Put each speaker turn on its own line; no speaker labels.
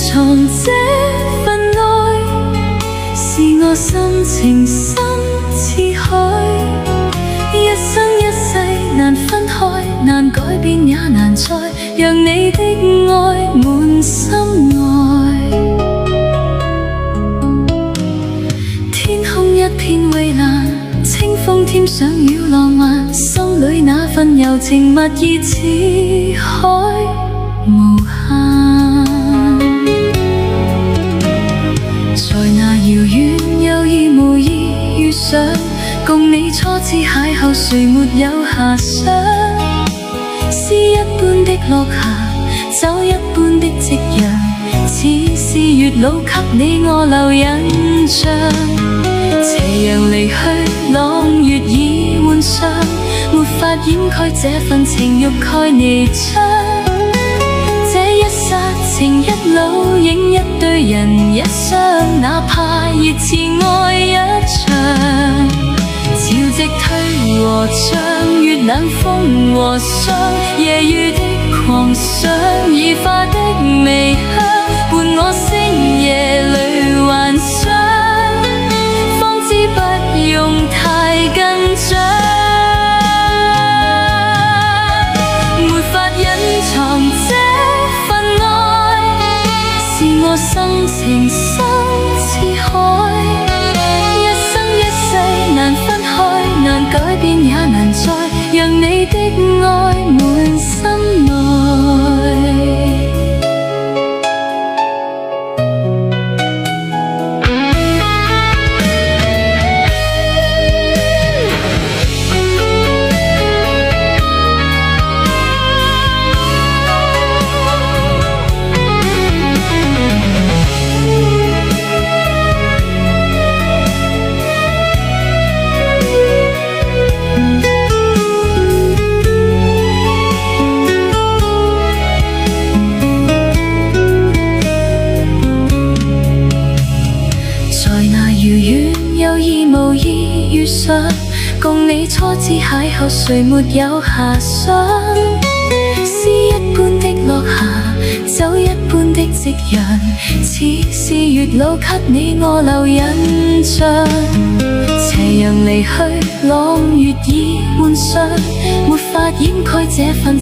藏這份愛，是我心情深似海。一生一世難分開，難改變也難再讓你的愛滿心愛。天空一片蔚藍，清風添上了浪漫，心裏那份柔情蜜意似海無限。在那遙遠有意無意遇上，共你初次邂逅，誰沒有遐想？詩一般的落霞，酒一般的夕陽，似是月老給你我留印象。斜陽離去，朗月已換上，沒法掩蓋這份情欲蓋彌彰。這一剎情一老，影一對人一雙，哪怕熱熾愛一場。潮汐退和漲，月冷風和霜，夜雨的狂想，已化的微香，伴我星夜裏幻想，方知不用太緊張。沒法隱藏這份愛，是我心情深似海。一生一世難分開，難改變也難再讓你的愛滿心內。有意無意遇上，共你初次邂逅，誰沒有遐想？詩一般的落霞，酒一般的夕陽，似是月老給你我留印象。斜陽離去，朗月已換上，沒法掩蓋這份